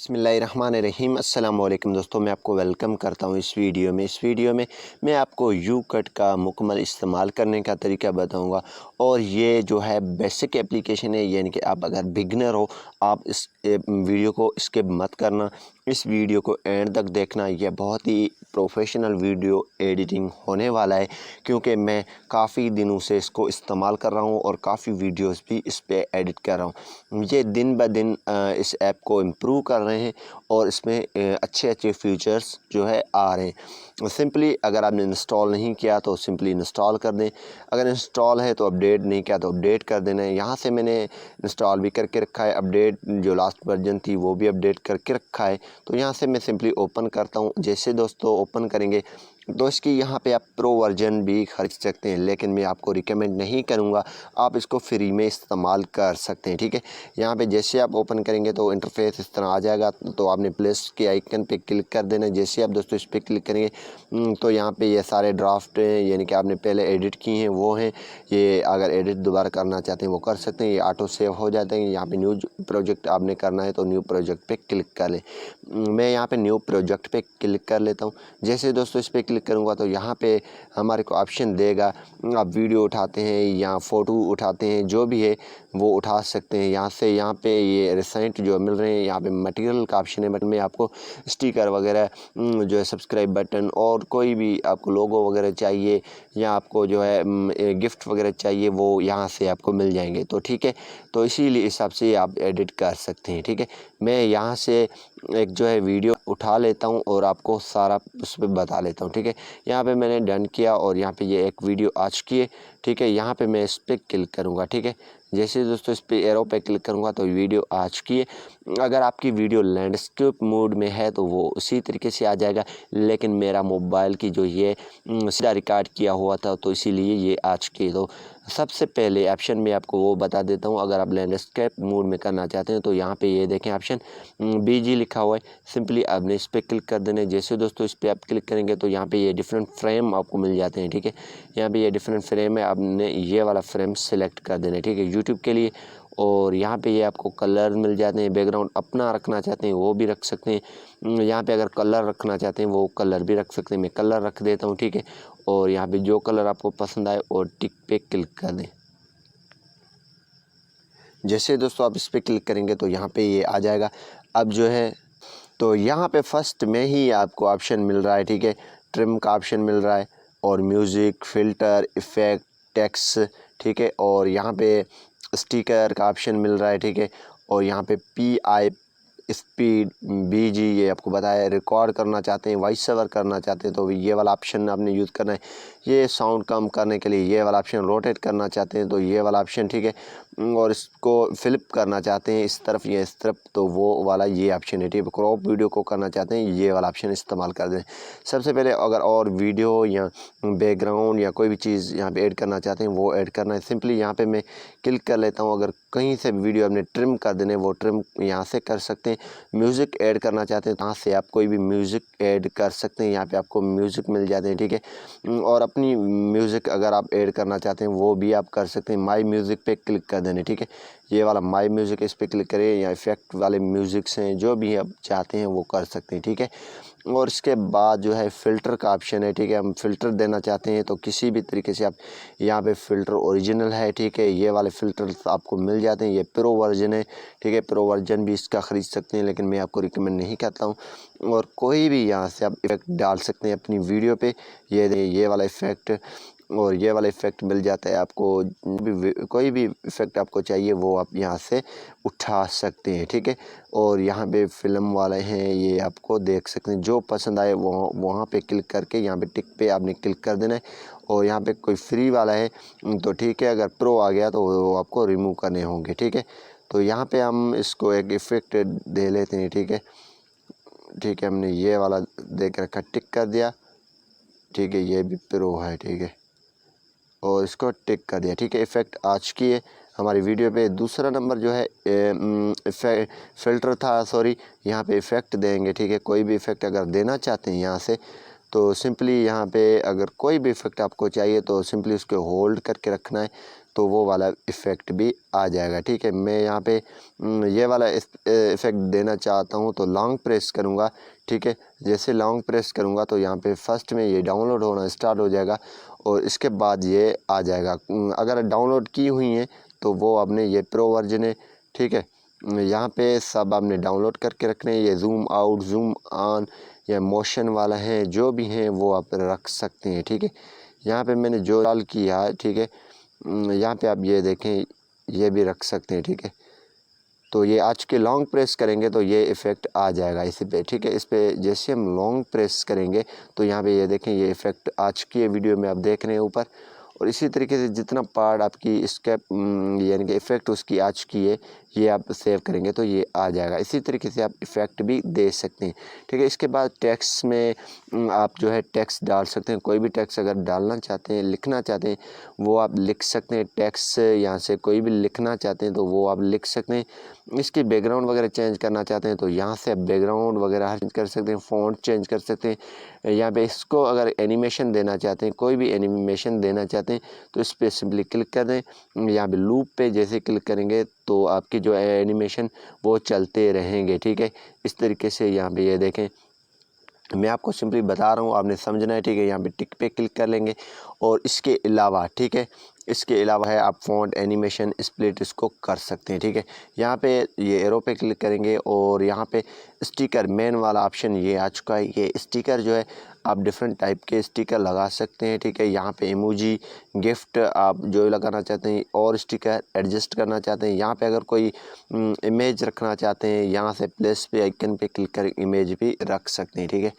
बिस्मिल्लाहिर्रहमानिर्रहीम अस्सलाम वालेकुम दोस्तों, मैं आपको वेलकम करता हूं इस वीडियो में मैं आपको यू कट का मुकम्मल इस्तेमाल करने का तरीका बताऊंगा। और ये जो है बेसिक एप्लीकेशन है, यानी कि आप अगर बिगनर हो आप इस वीडियो को स्किप मत करना, इस वीडियो को एंड तक देखना। यह बहुत ही प्रोफेशनल वीडियो एडिटिंग होने वाला है, क्योंकि मैं काफ़ी दिनों से इसको इस्तेमाल कर रहा हूं और काफ़ी वीडियोस भी इस पे एडिट कर रहा हूं। ये दिन ब दिन इस ऐप को इम्प्रूव कर रहे हैं और इसमें अच्छे अच्छे फीचर्स जो है आ रहे हैं। सिंपली अगर आपने इंस्टॉल नहीं किया तो सिंपली इंस्टॉल कर दें, अगर इंस्टॉल है तो अपडेट नहीं किया तो अपडेट कर देना है। यहाँ से मैंने इंस्टॉल भी करके रखा है, अपडेट जो लास्ट वर्जन थी वो भी अपडेट करके रखा है। तो यहाँ से मैं सिंपली ओपन करता हूँ। जैसे दोस्तों ओपन करेंगे तो इसकी यहाँ पे आप प्रो वर्जन भी खरीद सकते हैं, लेकिन मैं आपको रिकमेंड नहीं करूँगा, आप इसको फ्री में इस्तेमाल कर सकते हैं। ठीक है, यहाँ पे जैसे आप ओपन करेंगे तो इंटरफेस इस तरह आ जाएगा। तो आपने प्लस के आइकन पे क्लिक कर देना है। जैसे आप दोस्तों इस पर क्लिक करेंगे तो यहाँ पे ये सारे ड्राफ्ट हैं, यानी कि आपने पहले एडिट किए हैं वो हैं। ये अगर एडिट दोबारा करना चाहते हैं वो कर सकते हैं, ये ऑटो सेव हो जाते हैं। यहाँ पे न्यू प्रोजेक्ट आपने करना है तो न्यू प्रोजेक्ट पे क्लिक कर लें। मैं यहाँ पे न्यू प्रोजेक्ट पे क्लिक कर लेता हूँ। जैसे दोस्तों इस पर क्लिक करूँगा तो यहाँ पे हमारे को ऑप्शन देगा, आप वीडियो उठाते हैं या फ़ोटो उठाते हैं, जो भी है वो उठा सकते हैं यहाँ से। यहाँ पे ये रिसेंट जो मिल रहे हैं, यहाँ पे मटेरियल का ऑप्शन है, बटन में आपको स्टिकर वगैरह जो है सब्सक्राइब बटन और कोई भी आपको लोगो वगैरह चाहिए या आपको जो है गिफ्ट वगैरह चाहिए वो यहाँ से आपको मिल जाएंगे। तो ठीक है, तो इसीलिए हिसाब से आप एडिट कर सकते हैं। ठीक है, मैं यहाँ से एक जो है वीडियो उठा लेता हूँ और आपको सारा उस पर बता लेता हूँ। ठीक है, यहाँ पे मैंने डन किया और यहाँ पे ये एक वीडियो आ चुकी है। ठीक है, यहाँ पे मैं इस पर क्लिक करूँगा। ठीक है, जैसे दोस्तों इस पे एरो पे क्लिक करूँगा तो वीडियो आ चुकी है। अगर आपकी वीडियो लैंडस्केप मोड में है तो वो उसी तरीके से आ जाएगा, लेकिन मेरा मोबाइल की जो ये सीधा रिकॉर्ड किया हुआ था तो इसीलिए ये आ चुकी है। तो सबसे पहले ऑप्शन में आपको वो बता देता हूँ, अगर आप लैंडस्केप मोड में करना चाहते हैं तो यहाँ पे ये देखें ऑप्शन BG लिखा हुआ है, सिंपली आपने इस पर क्लिक कर देना है। जैसे दोस्तों इस पर आप क्लिक करेंगे तो यहाँ पे ये डिफरेंट फ्रेम आपको मिल जाते हैं। ठीक है, यहाँ पे ये डिफरेंट फ्रेम है, आपने ये वाला फ्रेम सेलेक्ट कर देना है। ठीक है, यूट्यूब के लिए। और यहाँ पे ये आपको कलर मिल जाते हैं, बैकग्राउंड अपना रखना चाहते हैं वो भी रख सकते हैं। यहाँ पे अगर कलर रखना चाहते हैं वो कलर भी रख सकते हैं, मैं कलर रख देता हूँ। ठीक है, और यहाँ पे जो कलर आपको पसंद आए और टिक पे क्लिक कर दें। जैसे दोस्तों आप इस पर क्लिक करेंगे तो यहाँ पे ये आ जाएगा। अब जो है तो यहाँ पे फर्स्ट में ही आपको ऑप्शन मिल रहा है। ठीक है, ट्रिम का ऑप्शन मिल रहा है और म्यूज़िक, फ़िल्टर, इफ़ेक्ट, टेक्स्ट। ठीक है, और यहाँ पे स्टिकर का ऑप्शन मिल रहा है। ठीक है, और यहाँ पे PI स्पीड BG ये आपको बताया। रिकॉर्ड करना चाहते हैं, वॉइस ओवर करना चाहते हैं तो ये वाला ऑप्शन आपने यूज़ करना है। ये साउंड कम करने के लिए ये वाला ऑप्शन, रोटेट करना चाहते हैं तो ये वाला ऑप्शन। ठीक है, और इसको फ्लिप करना चाहते हैं इस तरफ या इस तरफ तो वो वाला ये ऑप्शन है। ठीक है, क्रॉप वीडियो को करना चाहते हैं ये वाला ऑप्शन इस्तेमाल कर दें। सबसे पहले अगर और वीडियो या बैकग्राउंड या कोई भी चीज़ यहाँ पे ऐड करना चाहते हैं वो ऐड करना है। सिंपली यहाँ पे मैं क्लिक कर लेता हूँ। अगर कहीं से वीडियो आपने ट्रिम कर देने वो ट्रिम यहाँ से कर सकते हैं। म्यूज़िक ऐड करना चाहते हैं तो यहाँ से आप कोई भी म्यूज़िक ऐड कर सकते हैं, यहाँ पे आपको म्यूज़िक मिल जाते हैं। ठीक है, और अपनी म्यूज़िक अगर आप ऐड करना चाहते हैं वो भी आप कर सकते हैं। माई म्यूज़िक पे क्लिक कर देने। ठीक है, ये वाला माई म्यूज़िक इस पर क्लिक करें, या इफ़ेक्ट वाले म्यूज़िक्स हैं जो भी आप चाहते हैं वो कर सकते हैं। ठीक है, और इसके बाद जो है फ़िल्टर का ऑप्शन है। ठीक है, हम फ़िल्टर देना चाहते हैं तो किसी भी तरीके से आप यहाँ पे फ़िल्टर ओरिजिनल है। ठीक है, ये वाले फ़िल्टर आपको मिल जाते हैं। ये प्रो वर्जन है। ठीक है, प्रो वर्जन भी इसका ख़रीद सकते हैं, लेकिन मैं आपको रिकमेंड नहीं करता हूँ। और कोई भी यहाँ से आप इफ़ेक्ट डाल सकते हैं अपनी वीडियो पे। ये वाला इफ़ेक्ट और ये वाला इफ़ेक्ट मिल जाता है आपको। कोई भी इफ़ेक्ट आपको चाहिए वो आप यहाँ से उठा सकते हैं। ठीक है, और यहाँ पे फ़िल्म वाले हैं, ये आपको देख सकते हैं। जो पसंद आए वो वहाँ पे क्लिक करके यहाँ पे टिक पे आपने क्लिक कर देना है। और यहाँ पे कोई फ्री वाला है तो ठीक है, अगर प्रो आ गया तो वो आपको रिमूव करने होंगे। ठीक है, तो यहाँ पे हम इसको एक इफ़ेक्ट दे लेते हैं। ठीक है, ठीक है, हमने ये वाला दे के रखा, टिक कर दिया। ठीक है, ये भी प्रो है। ठीक है, और इसको टिक कर दिया। ठीक है, इफ़ेक्ट आ चुकी है हमारी वीडियो पे। दूसरा नंबर जो है फ़िल्टर था, सॉरी, यहाँ पे इफ़ेक्ट देंगे। ठीक है, कोई भी इफ़ेक्ट अगर देना चाहते हैं यहाँ से तो सिंपली यहाँ पे अगर कोई भी इफ़ेक्ट आपको चाहिए तो सिंपली उसको होल्ड करके रखना है तो वो वाला इफ़ेक्ट भी आ जाएगा। ठीक है, मैं यहाँ पे ये वाला इफ़ेक्ट देना चाहता हूँ तो लॉन्ग प्रेस करूँगा। ठीक है, जैसे लॉन्ग प्रेस करूँगा तो यहाँ पे फर्स्ट में ये डाउनलोड होना स्टार्ट हो जाएगा और इसके बाद ये आ जाएगा। अगर डाउनलोड की हुई हैं तो वो आपने ये प्रो वर्जन है। ठीक है, यहाँ पे सब आपने डाउनलोड करके रखने हैं। ये ज़ूम आउट, ज़ूम ऑन या मोशन वाला है, जो भी हैं वो आप रख सकते हैं। ठीक है, यहाँ पे मैंने जो डाल किया है, ठीक है, यहाँ पे आप ये देखें, ये भी रख सकते हैं। ठीक है, तो ये आज के लॉन्ग प्रेस करेंगे तो ये इफ़ेक्ट आ जाएगा इसी पे। ठीक है, इस पे जैसे हम लॉन्ग प्रेस करेंगे तो यहाँ पे ये देखें, ये इफ़ेक्ट आज की वीडियो में आप देख रहे हैं ऊपर। और इसी तरीके से जितना पार्ट आपकी स्केप यानी कि इफ़ेक्ट उसकी आज की है, ये आप सेव करेंगे तो ये आ जाएगा। इसी तरीके से आप इफ़ेक्ट भी दे सकते हैं। ठीक है, इसके बाद टेक्स्ट में आप जो है टेक्स्ट डाल सकते हैं। कोई भी टेक्स्ट अगर डालना चाहते हैं, लिखना चाहते हैं, वो आप लिख सकते हैं। टेक्स्ट यहाँ से कोई भी लिखना चाहते हैं तो वो आप लिख सकते हैं। इसकी बैकग्राउंड वगैरह चेंज करना चाहते हैं तो यहाँ से आप बैकग्राउंड वगैरह चेंज कर सकते हैं, फ़ॉन्ट चेंज कर सकते हैं। यहाँ पे इसको अगर एनिमेशन देना चाहते हैं, कोई भी एनिमेशन देना चाहते हैं तो इस पर सिंपली क्लिक कर दें। यहाँ पे लूप पे जैसे क्लिक करेंगे तो आपकी जो एनिमेशन वो चलते रहेंगे। ठीक है, इस तरीके से यहाँ पे ये देखें, मैं आपको सिंपली बता रहा हूँ, आपने समझना है। ठीक है, यहाँ पे टिक पे क्लिक कर लेंगे और इसके अलावा, ठीक है, इसके अलावा है आप फ़ॉन्ट, एनिमेशन, स्प्लिट इसको कर सकते हैं। ठीक है, यहाँ पे ये एरो पे क्लिक करेंगे और यहाँ पे स्टिकर मेन वाला ऑप्शन ये आ चुका है। ये स्टिकर जो है आप डिफरेंट टाइप के स्टिकर लगा सकते हैं। ठीक है, यहाँ पे इमोजी, गिफ्ट आप जो लगाना चाहते हैं और स्टिकर एडजस्ट करना चाहते हैं। यहाँ पे अगर कोई इमेज रखना चाहते हैं, यहाँ से प्लस पे आइकन पे क्लिक कर इमेज भी रख सकते हैं। ठीक है,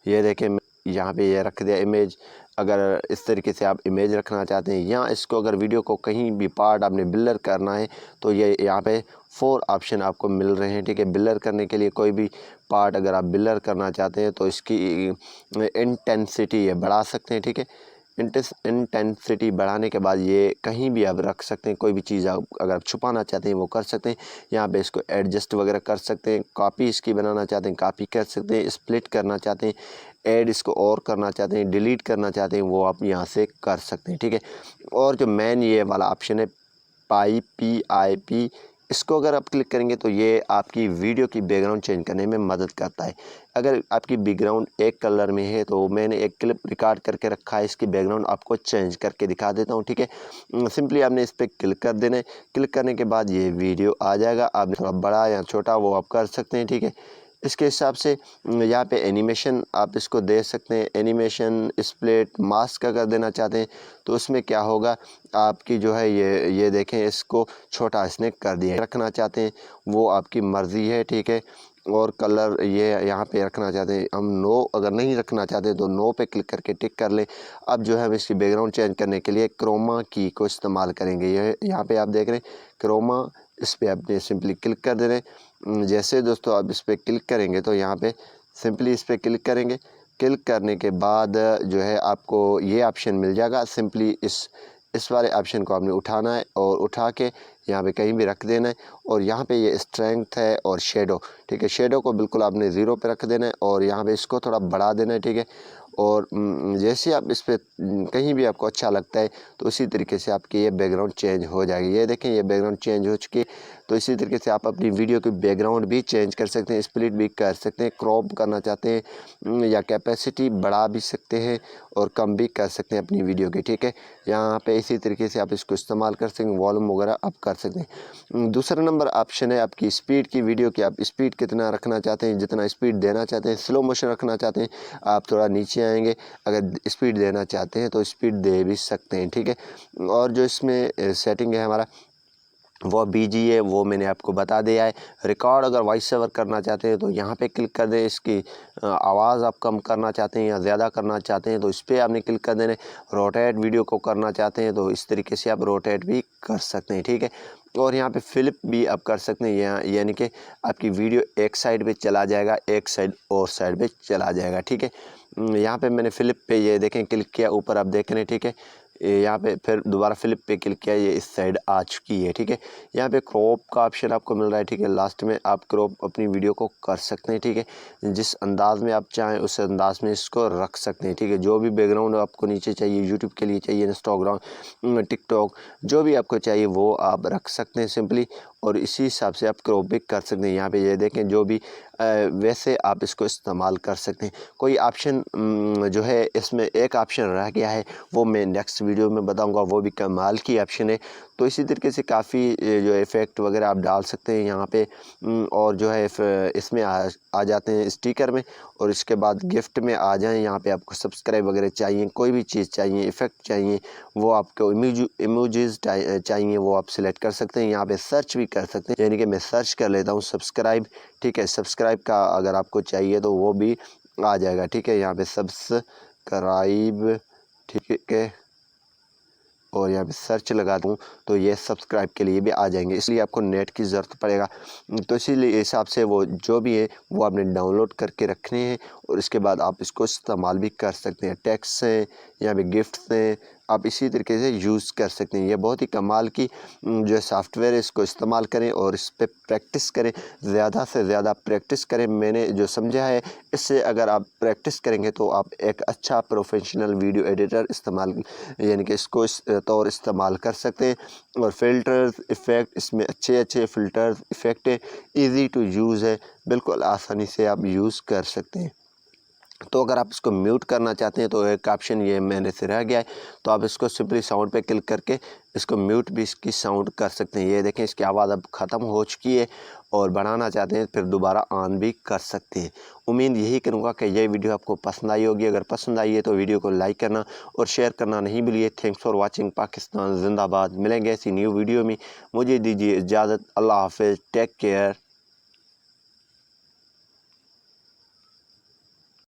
ये देखें, यहाँ पे ये रख दिया इमेज। अगर इस तरीके से आप इमेज रखना चाहते हैं या इसको अगर वीडियो को कहीं भी पार्ट आपने ब्लर करना है तो ये यहाँ पे 4 ऑप्शन आपको मिल रहे हैं। ठीक है, ब्लर करने के लिए कोई भी पार्ट अगर आप ब्लर करना चाहते हैं तो इसकी इंटेंसिटी ये बढ़ा सकते हैं। ठीक है, इंटेंसिटी बढ़ाने के बाद ये कहीं भी आप रख सकते हैं। कोई भी चीज़ आप अगर आप छुपाना चाहते हैं वो कर सकते हैं। यहाँ पे इसको एडजस्ट वगैरह कर सकते हैं। कॉपी इसकी बनाना चाहते हैं, कॉपी कर सकते हैं। स्प्लिट करना चाहते हैं, ऐड इसको और करना चाहते हैं, डिलीट करना चाहते हैं, वो आप यहाँ से कर सकते हैं। ठीक है, और जो मेन ये वाला ऑप्शन है PIP, इसको अगर आप क्लिक करेंगे तो ये आपकी वीडियो की बैकग्राउंड चेंज करने में मदद करता है। अगर आपकी बैकग्राउंड एक कलर में है तो मैंने एक क्लिप रिकॉर्ड करके रखा है, इसकी बैकग्राउंड आपको चेंज करके दिखा देता हूँ। ठीक है, सिंपली आपने इस पर क्लिक कर देना है। क्लिक करने के बाद ये वीडियो आ जाएगा। आप थोड़ा बड़ा या छोटा वो आप कर सकते हैं। ठीक है, इसके हिसाब से यहाँ पे एनिमेशन आप इसको दे सकते हैं। एनिमेशन, स्प्लिट, मास्क अगर देना चाहते हैं तो उसमें क्या होगा, आपकी जो है ये देखें, इसको छोटा इसने कर दिया। रखना चाहते हैं वो आपकी मर्ज़ी है। ठीक है, और कलर ये यहाँ पे रखना चाहते हैं हम, नो अगर नहीं रखना चाहते तो नो पे क्लिक करके टिक कर लें। अब जो है हम इसकी बैकग्राउंड चेंज करने के लिए क्रोमा की को इस्तेमाल करेंगे। ये यहाँ पे आप देख रहे हैं क्रोमा, इस पर आपने सिंपली क्लिक कर देना है। जैसे दोस्तों आप इस पर क्लिक करेंगे तो यहाँ पे सिंपली इस पर क्लिक करेंगे। क्लिक करने के बाद जो है आपको ये ऑप्शन मिल जाएगा। सिंपली इस वाले ऑप्शन को आपने उठाना है और उठा के यहाँ पे कहीं भी रख देना है। और यहाँ पे ये स्ट्रेंथ है और शेडो, ठीक है, शेडो को बिल्कुल आपने 0 पे रख देना है और यहाँ पे इसको थोड़ा बढ़ा देना है। ठीक है, और जैसे आप इस पर कहीं भी आपको अच्छा लगता है तो उसी तरीके से आपकी ये बैकग्राउंड चेंज हो जाएगी। ये देखें, ये बैकग्राउंड चेंज हो चुकी है। तो इसी तरीके से आप अपनी वीडियो की बैकग्राउंड भी चेंज कर सकते हैं, स्प्लिट भी कर सकते हैं, क्रॉप करना चाहते हैं या कैपेसिटी बढ़ा भी सकते हैं और कम भी कर सकते हैं अपनी वीडियो की। ठीक है, यहाँ पे इसी तरीके से आप इसको इस्तेमाल कर सकते हैं, वॉल्यूम वगैरह आप कर सकते हैं। दूसरा नंबर ऑप्शन है आपकी स्पीड की। वीडियो की आप स्पीड कितना रखना चाहते हैं, जितना स्पीड देना चाहते हैं। स्लो मोशन रखना चाहते हैं, आप थोड़ा नीचे आएंगे। अगर स्पीड देना चाहते हैं तो स्पीड दे भी सकते हैं। ठीक है, और जो इसमें सेटिंग है हमारा वो BGA, वो मैंने आपको बता दिया है। रिकॉर्ड अगर वॉइस ओवर करना चाहते हैं तो यहाँ पे क्लिक कर दें। इसकी आवाज़ आप कम करना चाहते हैं या ज़्यादा करना चाहते हैं तो इस पर आपने क्लिक कर देना। रोटेट वीडियो को करना चाहते हैं तो इस तरीके से आप रोटेट भी कर सकते हैं। ठीक है, और यहाँ पे फ्लिप भी आप कर सकते हैं, यानी कि आपकी वीडियो एक साइड पे चला जाएगा, एक साइड और साइड पे चला जाएगा। ठीक है, यहाँ पे मैंने फ्लिप पे ये देखें क्लिक किया, ऊपर आप देख रहे हैं। ठीक है, यहाँ पे फिर दोबारा फ्लिप पे क्लिक किया, ये इस साइड आ चुकी है। ठीक है, यहाँ पे क्रॉप का ऑप्शन आपको मिल रहा है। ठीक है, लास्ट में आप क्रॉप अपनी वीडियो को कर सकते हैं। ठीक है, जिस अंदाज में आप चाहें उस अंदाज में इसको रख सकते हैं। ठीक है, जो भी बैकग्राउंड आपको नीचे चाहिए, यूट्यूब के लिए चाहिए, इंस्टाग्राम, टिकटॉक, जो भी आपको चाहिए वो आप रख सकते हैं सिंपली, और इसी हिसाब से आप क्रॉप भी कर सकते हैं। यहाँ पे ये देखें, जो भी वैसे आप इसको इस्तेमाल कर सकते हैं। कोई ऑप्शन जो है इसमें एक ऑप्शन रह गया है, वो मैं नेक्स्ट वीडियो में बताऊंगा, वो भी कमाल की ऑप्शन है। तो इसी तरीके से काफ़ी जो इफ़ेक्ट वगैरह आप डाल सकते हैं यहाँ पे, और जो है इसमें आ जाते हैं स्टिकर में, और इसके बाद गिफ्ट में आ जाएं। यहाँ पे आपको सब्सक्राइब वगैरह चाहिए, कोई भी चीज़ चाहिए, इफ़ेक्ट चाहिए, वो आपको इमोजीज चाहिए, वो आप सिलेक्ट कर सकते हैं। यहाँ पे सर्च भी कर सकते हैं, यानी कि मैं सर्च कर लेता हूँ सब्सक्राइब। ठीक है, सब्सक्राइब का अगर आपको चाहिए तो वो भी आ जाएगा। ठीक है, यहाँ पे सब्सक्राइब, ठीक है, और यहाँ पे सर्च लगा दूँ तो ये सब्सक्राइब के लिए भी आ जाएंगे, इसलिए आपको नेट की ज़रूरत पड़ेगा। तो इसीलिए हिसाब से वो जो भी है वो आपने डाउनलोड करके रखने हैं, और इसके बाद आप इसको इस्तेमाल भी कर सकते हैं। टेक्स्ट हैं, यहाँ पे गिफ्ट्स हैं, आप इसी तरीके से यूज़ कर सकते हैं। ये बहुत ही कमाल की जो है सॉफ्टवेयर है, इसको इस्तेमाल करें और इस पर प्रैक्टिस करें, ज़्यादा से ज़्यादा प्रैक्टिस करें। मैंने जो समझा है, इससे अगर आप प्रैक्टिस करेंगे तो आप एक अच्छा प्रोफेशनल वीडियो एडिटर इस्तेमाल, यानी कि इसको इस तौर इस्तेमाल कर सकते हैं। और फ़िल्टर्स, इफ़ेक्ट, इसमें अच्छे अच्छे फ़िल्टर्स, इफ़ेक्ट है, ईज़ी टू यूज़ है, बिल्कुल आसानी से आप यूज़ कर सकते हैं। तो अगर आप इसको म्यूट करना चाहते हैं तो एक ऑप्शन ये मैंने से रह गया है, तो आप इसको सिंपली साउंड पे क्लिक करके इसको म्यूट भी इसकी साउंड कर सकते हैं। ये देखें, इसकी आवाज़ अब ख़त्म हो चुकी है, और बढ़ाना चाहते हैं फिर दोबारा ऑन भी कर सकते हैं। उम्मीद यही करूँगा कि ये वीडियो आपको पसंद आई होगी। अगर पसंद आई है तो वीडियो को लाइक करना और शेयर करना नहीं भूलिए। Thanks for watching. पाकिस्तान जिंदाबाद। मिलेंगे ऐसी न्यू वीडियो में, मुझे दीजिए इजाज़त। अल्लाह हाफिज़, टेक केयर।